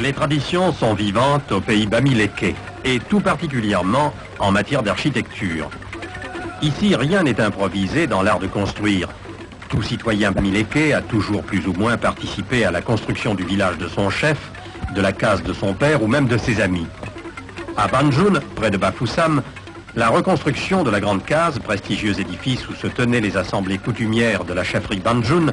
Les traditions sont vivantes au pays bamiléké, et tout particulièrement en matière d'architecture. Ici, rien n'est improvisé dans l'art de construire. Tout citoyen bamiléké a toujours plus ou moins participé à la construction du village de son chef, de la case de son père ou même de ses amis. À Banjul, près de Bafoussam, la reconstruction de la Grande Case, prestigieux édifice où se tenaient les assemblées coutumières de la chefferie Banjul,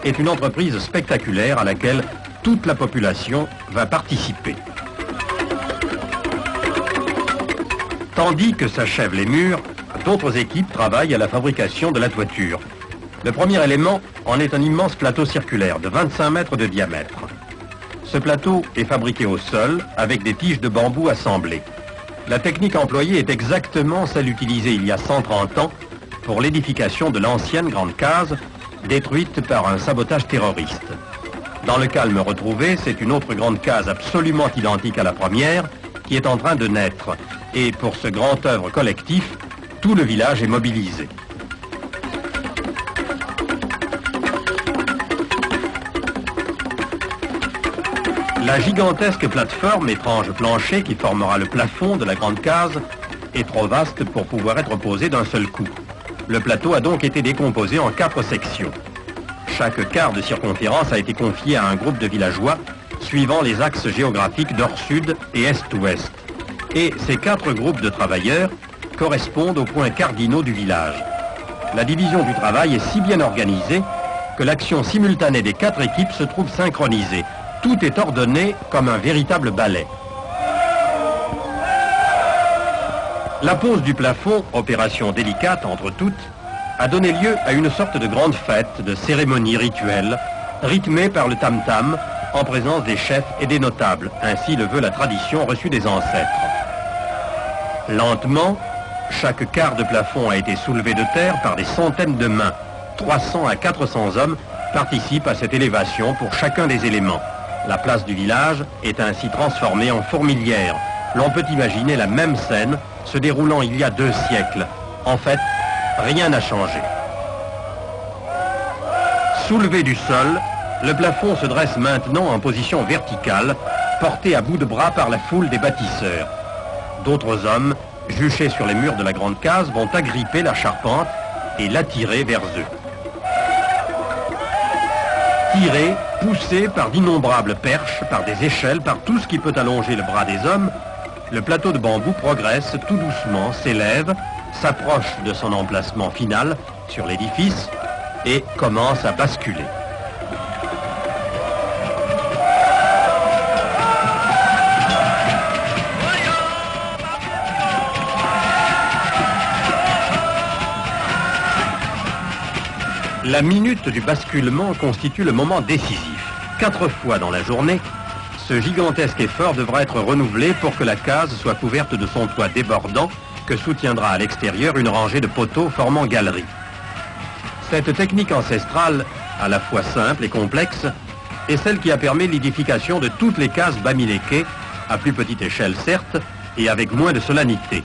est une entreprise spectaculaire à laquelle toute la population va participer. Tandis que s'achèvent les murs, d'autres équipes travaillent à la fabrication de la toiture. Le premier élément en est un immense plateau circulaire de 25 mètres de diamètre. Ce plateau est fabriqué au sol avec des tiges de bambou assemblées. La technique employée est exactement celle utilisée il y a 130 ans pour l'édification de l'ancienne Grande Case, détruite par un sabotage terroriste. Dans le calme retrouvé, c'est une autre grande case absolument identique à la première qui est en train de naître. Et pour ce grand œuvre collectif, tout le village est mobilisé. La gigantesque plateforme étrange plancher qui formera le plafond de la grande case est trop vaste pour pouvoir être posée d'un seul coup. Le plateau a donc été décomposé en 4 sections. Chaque quart de circonférence a été confié à un groupe de villageois suivant les axes géographiques nord-sud et est-ouest. Et ces 4 groupes de travailleurs correspondent aux points cardinaux du village. La division du travail est si bien organisée que l'action simultanée des 4 équipes se trouve synchronisée. Tout est ordonné comme un véritable ballet. La pose du plafond, opération délicate entre toutes, a donné lieu à une sorte de grande fête, de cérémonie rituelle, rythmée par le tam-tam, en présence des chefs et des notables. Ainsi le veut la tradition reçue des ancêtres. Lentement, chaque quart de plafond a été soulevé de terre par des centaines de mains. 300 à 400 hommes participent à cette élévation pour chacun des éléments. La place du village est ainsi transformée en fourmilière. L'on peut imaginer la même scène se déroulant il y a 2 siècles. En fait, rien n'a changé. Soulevé du sol, le plafond se dresse maintenant en position verticale, porté à bout de bras par la foule des bâtisseurs. D'autres hommes, juchés sur les murs de la grande case, vont agripper la charpente et l'attirer vers eux. Tiré, poussé par d'innombrables perches, par des échelles, par tout ce qui peut allonger le bras des hommes, le plateau de bambou progresse tout doucement, s'élève, s'approche de son emplacement final sur l'édifice et commence à basculer. La minute du basculement constitue le moment décisif. 4 fois dans la journée, ce gigantesque effort devra être renouvelé pour que la case soit couverte de son toit débordant que soutiendra à l'extérieur une rangée de poteaux formant galerie. Cette technique ancestrale, à la fois simple et complexe, est celle qui a permis l'édification de toutes les cases bamiléké, à plus petite échelle certes, et avec moins de solennité.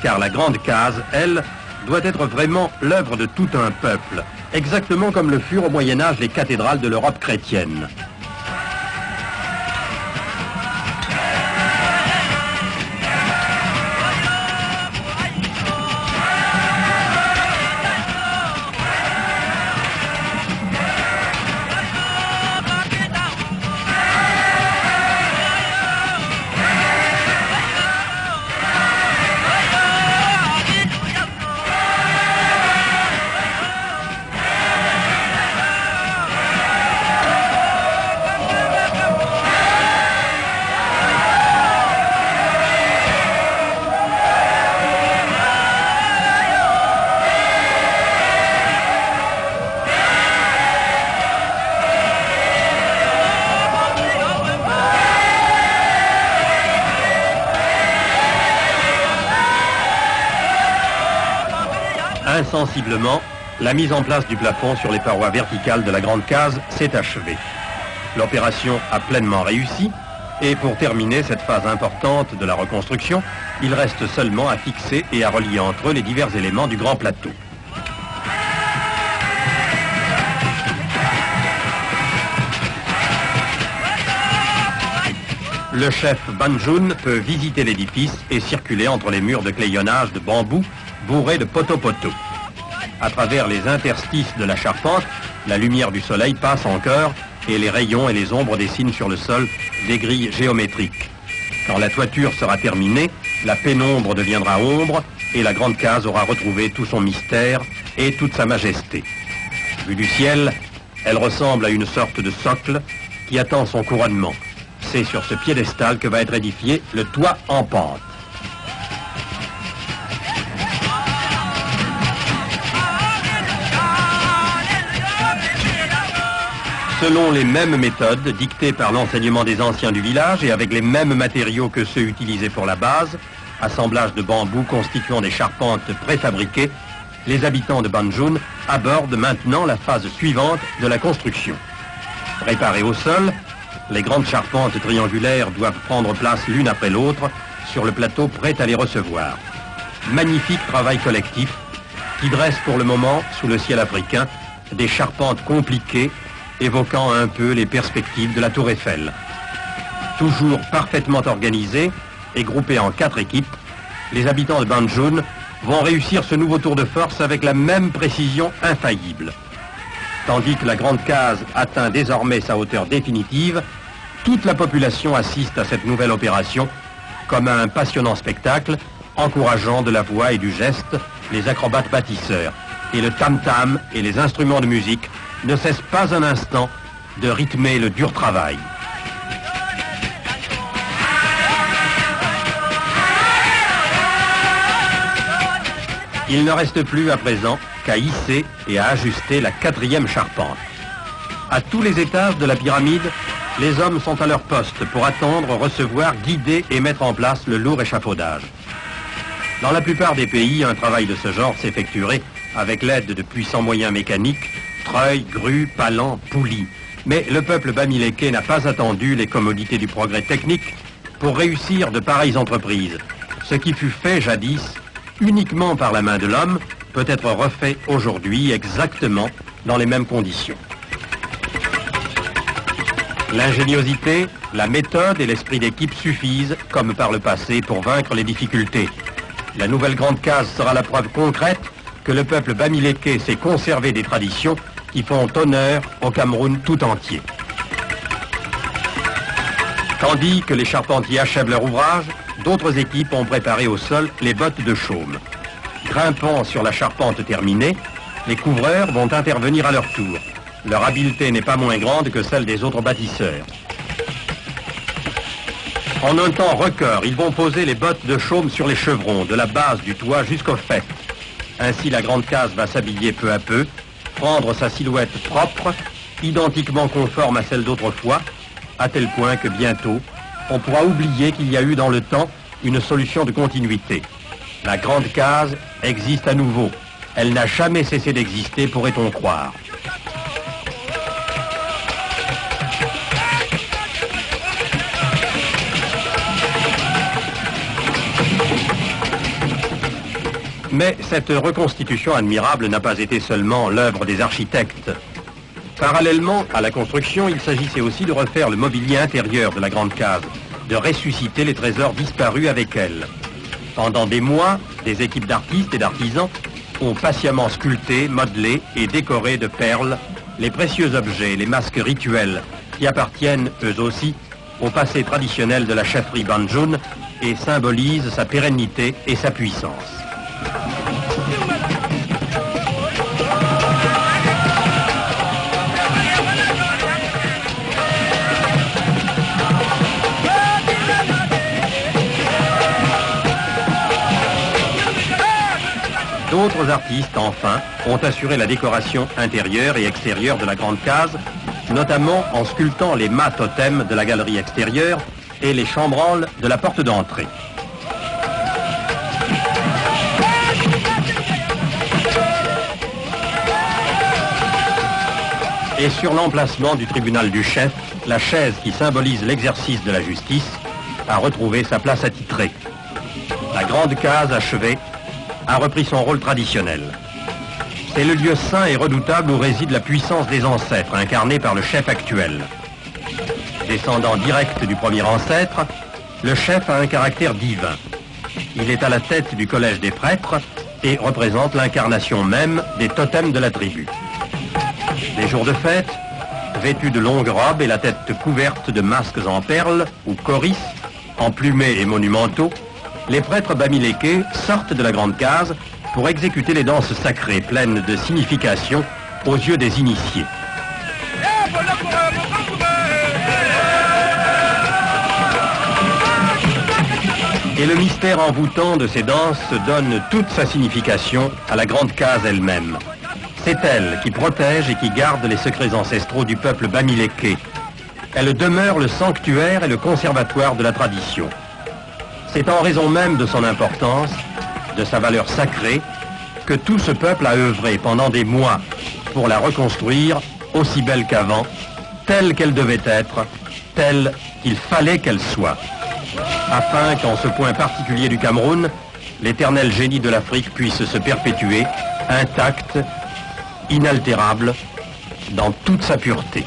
Car la grande case, elle, doit être vraiment l'œuvre de tout un peuple, exactement comme le furent au Moyen-Âge les cathédrales de l'Europe chrétienne. Insensiblement, la mise en place du plafond sur les parois verticales de la grande case s'est achevée. L'opération a pleinement réussi et pour terminer cette phase importante de la reconstruction, il reste seulement à fixer et à relier entre eux les divers éléments du grand plateau. Le chef Banjun peut visiter l'édifice et circuler entre les murs de clayonnage de bambou bourrés de poteaux-poteaux. À travers les interstices de la charpente, la lumière du soleil passe en chœur et les rayons et les ombres dessinent sur le sol des grilles géométriques. Quand la toiture sera terminée, la pénombre deviendra ombre et la grande case aura retrouvé tout son mystère et toute sa majesté. Vue du ciel, elle ressemble à une sorte de socle qui attend son couronnement. C'est sur ce piédestal que va être édifié le toit en pente. Selon les mêmes méthodes dictées par l'enseignement des anciens du village et avec les mêmes matériaux que ceux utilisés pour la base, assemblage de bambou constituant des charpentes préfabriquées, les habitants de Banjun abordent maintenant la phase suivante de la construction. Préparées au sol, les grandes charpentes triangulaires doivent prendre place l'une après l'autre sur le plateau prêt à les recevoir. Magnifique travail collectif qui dresse pour le moment, sous le ciel africain, des charpentes compliquées évoquant un peu les perspectives de la Tour Eiffel. Toujours parfaitement organisés et groupés en 4 équipes, les habitants de Banjun vont réussir ce nouveau tour de force avec la même précision infaillible. Tandis que la grande case atteint désormais sa hauteur définitive, toute la population assiste à cette nouvelle opération comme à un passionnant spectacle, encourageant de la voix et du geste les acrobates bâtisseurs. Et le tam-tam et les instruments de musique ne cessent pas un instant de rythmer le dur travail. Il ne reste plus à présent qu'à hisser et à ajuster la 4e charpente. À tous les étages de la pyramide, les hommes sont à leur poste pour attendre, recevoir, guider et mettre en place le lourd échafaudage. Dans la plupart des pays, un travail de ce genre s'effectuerait avec l'aide de puissants moyens mécaniques, treuils, grues, palans, poulies. Mais le peuple bamiléké n'a pas attendu les commodités du progrès technique pour réussir de pareilles entreprises. Ce qui fut fait jadis uniquement par la main de l'homme peut être refait aujourd'hui exactement dans les mêmes conditions. L'ingéniosité, la méthode et l'esprit d'équipe suffisent, comme par le passé, pour vaincre les difficultés. La nouvelle grande case sera la preuve concrète que le peuple bamiléké sait conserver des traditions qui font honneur au Cameroun tout entier. Tandis que les charpentiers achèvent leur ouvrage, d'autres équipes ont préparé au sol les bottes de chaume. Grimpant sur la charpente terminée, les couvreurs vont intervenir à leur tour. Leur habileté n'est pas moins grande que celle des autres bâtisseurs. En un temps record, ils vont poser les bottes de chaume sur les chevrons, de la base du toit jusqu'au faîte. Ainsi, la grande case va s'habiller peu à peu, prendre sa silhouette propre, identiquement conforme à celle d'autrefois, à tel point que bientôt, on pourra oublier qu'il y a eu dans le temps une solution de continuité. La grande case existe à nouveau. Elle n'a jamais cessé d'exister, pourrait-on croire. Mais cette reconstitution admirable n'a pas été seulement l'œuvre des architectes. Parallèlement à la construction, il s'agissait aussi de refaire le mobilier intérieur de la grande case, de ressusciter les trésors disparus avec elle. Pendant des mois, des équipes d'artistes et d'artisans ont patiemment sculpté, modelé et décoré de perles les précieux objets, les masques rituels qui appartiennent, eux aussi, au passé traditionnel de la chefferie Banjun et symbolisent sa pérennité et sa puissance. D'autres artistes, enfin, ont assuré la décoration intérieure et extérieure de la grande case, notamment en sculptant les mâts totems de la galerie extérieure et les chambranles de la porte d'entrée. Et sur l'emplacement du tribunal du chef, la chaise qui symbolise l'exercice de la justice a retrouvé sa place attitrée. La grande case achevée a repris son rôle traditionnel. C'est le lieu saint et redoutable où réside la puissance des ancêtres, incarnée par le chef actuel. Descendant direct du premier ancêtre, le chef a un caractère divin. Il est à la tête du collège des prêtres et représente l'incarnation même des totems de la tribu. Les jours de fête, vêtus de longues robes et la tête couverte de masques en perles ou coris, emplumés et monumentaux, les prêtres bamilékés sortent de la grande case pour exécuter les danses sacrées pleines de signification aux yeux des initiés. Et le mystère envoûtant de ces danses donne toute sa signification à la grande case elle-même. C'est elle qui protège et qui garde les secrets ancestraux du peuple bamiléké. Elle demeure le sanctuaire et le conservatoire de la tradition. C'est en raison même de son importance, de sa valeur sacrée, que tout ce peuple a œuvré pendant des mois pour la reconstruire aussi belle qu'avant, telle qu'elle devait être, telle qu'il fallait qu'elle soit. Afin qu'en ce point particulier du Cameroun, l'éternel génie de l'Afrique puisse se perpétuer, intact, inaltérable, dans toute sa pureté.